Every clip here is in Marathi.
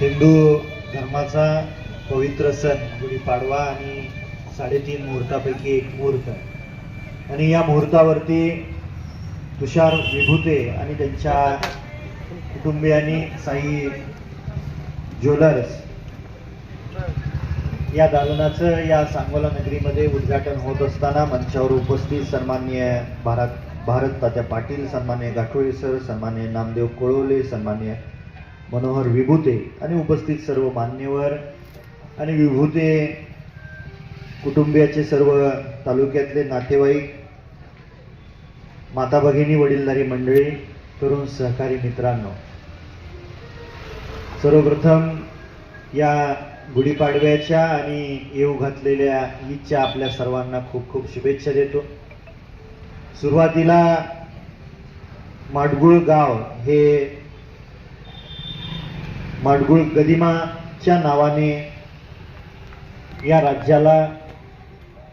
हिंदू धर्माचा पवित्र सण गुढीपाडवा आणि 3.5 मुहूर्तापैकी एक मुहूर्त आणि या मुहूर्तावरती तुषार विभूते आणि त्यांच्या कुटुंबियांनी साई ज्वेलर्स या दालनाचं या सांगोला नगरीमध्ये उद्घाटन होत असताना मंचावर उपस्थित सन्माननीय भारत तात्या पाटील, सन्माननीय गाठोळे सर, सन्माननीय नामदेव कोळवले, सन्माननीय मनोहर विभूते आणि उपस्थित सर्व मान्यवर आणि विभूते कुटुंबियाचे सर्व तालुक्यातले नातेवाईक, माता भगिनी, वडीलधारी मंडळी, तरुण सहकारी मित्रांनो, सर्वप्रथम या गुढीपाडव्याच्या आणि येऊ घातलेल्या ईदच्या आपल्या सर्वांना खूप खूप शुभेच्छा देतो. सुरुवातीला माडगुळ गाव हे माडगुळ गदिमाच्या नावाने या राज्याला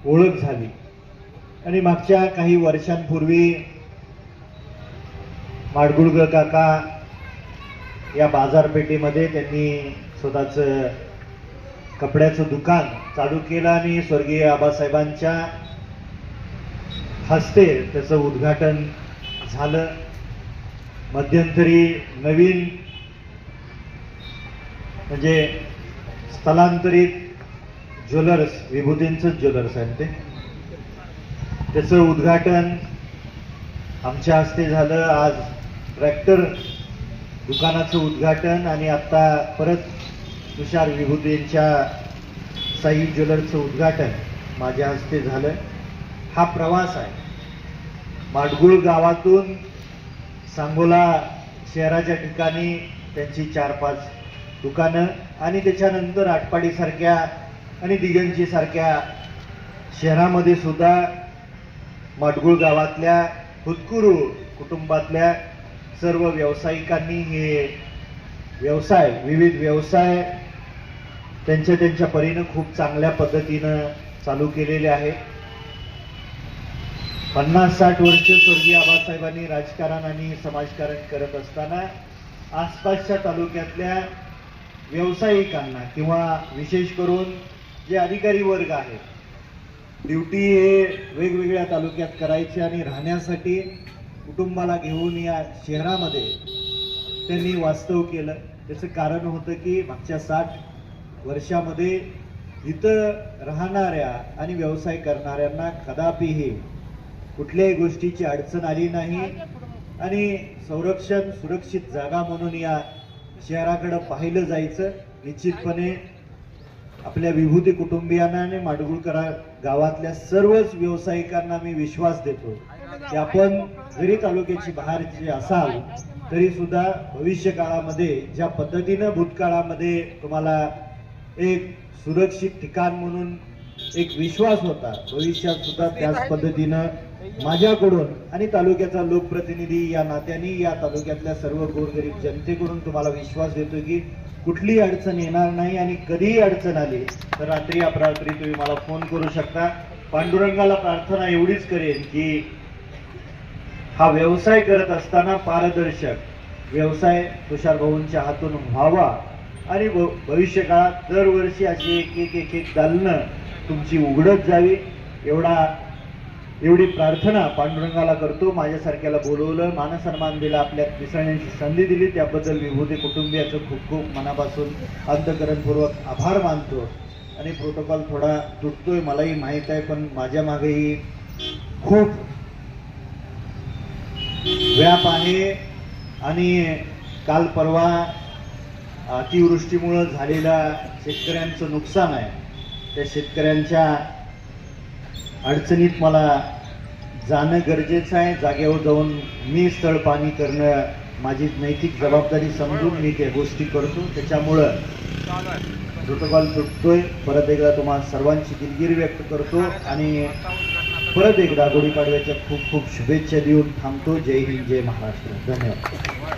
ओळख झाली आणि मागच्या काही वर्षांपूर्वी माडगुळकर काका या बाजारपेठेमध्ये त्यांनी स्वतःचं कपड्याचं दुकान चालू केलं आणि स्वर्गीय आबासाहेबांच्या हस्ते त्याचं उद्घाटन झालं. मध्यंतरी नवीन म्हणजे स्थलांतरित ज्वेलर्स, विभूतींचं ज्वेलर्स आहे त्याचं उद्घाटन आमच्या हस्ते झालं. आज ट्रॅक्टर दुकानाचं उद्घाटन आणि आता परत तुषार विभूतींच्या साई ज्वेलर्सचं उद्घाटन माझ्या हस्ते झालं. हा प्रवास आहे. माडगुळ गावातून सांगोला शहराच्या ठिकाणी त्यांची 4-5 दुकानं आणि त्याच्यानंतर आटपाडी सारख्या आणि दिगंजी सारख्या शहरामध्ये सुद्धा माडगुळ गावातल्या हुतकुरू कुटुंबातल्या सर्व व्यावसायिकांनी हे व्यवसाय, विविध व्यवसाय त्यांच्या परीनं खूप चांगल्या पद्धतीनं चालू केलेले आहे. 50-60 वर्ष स्वर्गीय आबासाहेबांनी राजकारण आणि समाजकारण करत असताना आसपासच्या तालुक्यातल्या व्यावसायिकांना किंवा विशेष करून जे अधिकारी वर्ग आहेत, ड्युटी हे वेगवेगळ्या तालुक्यात करायचे आणि राहण्यासाठी कुटुंबाला घेऊन या शहरामध्ये त्यांनी वास्तव केलं. त्याचं कारण होतं की मागच्या 60 वर्षामध्ये इथं राहणाऱ्या आणि व्यवसाय करणाऱ्यांना कदापिही कुठल्याही गोष्टीची अडचण आली नाही आणि संरक्षण, सुरक्षित जागा म्हणून या शहराकडे पाहिलं जायचं. निश्चितपणे आपल्या विभूती कुटुंबियांना आणि माडगुळकर गावातल्या सर्वच व्यावसायिकांना मी विश्वास देतो की आपण जरी तालुक्याची बाहेरची असाल तरी सुद्धा भविष्य काळामध्ये ज्या पद्धतीनं भूतकाळामध्ये तुम्हाला एक सुरक्षित ठिकाण म्हणून एक विश्वास होता, भविष्यात सुद्धा त्याच पद्धतीनं माझ्याकडून आणि तालुक्याचा लोकप्रतिनिधी या नात्याने या तालुक्यातल्या सर्व गोरगरीब जनतेकडून तुम्हाला विश्वास देतो की कुठलीही अडचण येणार नाही आणि कधीही अडचण आली तर रात्री अपरात्री तुम्ही मला फोन करू शकता. पांडुरंगाला प्रार्थना एवढीच करेन की हा व्यवसाय करत असताना पारदर्शक व्यवसाय तुषार भाऊंच्या हातून व्हावा आणि भविष्य काळात दरवर्षी अशी एक दालनं तुमची उघडत जावी एवढी प्रार्थना पांडुरंगाला करतो. माझ्यासारख्याला बोलवलं, मानसन्मान दिला, आपल्यात मिसळण्याची संधी दिली त्याबद्दल विभूती कुटुंबियाचं खूप खूप मनापासून अंतःकरणपूर्वक आभार मानतो. आणि प्रोटोकॉल थोडा तुटतोय मलाही माहीत आहे, पण माझ्या मागेही खूप व्याप आहे आणि काल परवा अतिवृष्टीमुळे झालेल्या शेतकऱ्यांचं नुकसान आहे. त्या शेतकऱ्यांच्या अडचणीत मला जाणं गरजेचं आहे. जागेवर जाऊन मी स्थळ पाणी करणं माझी नैतिक जबाबदारी समजून मी त्या गोष्टी करतो. त्याच्यामुळं प्रोटोकॉल तुटतोय. परत एकदा तुम्हाला सर्वांची दिलगिरी व्यक्त करतो आणि परत एकदा गुढीपाडव्याच्या खूप खूप शुभेच्छा देऊन थांबतो. जय हिंद, जय महाराष्ट्र. धन्यवाद.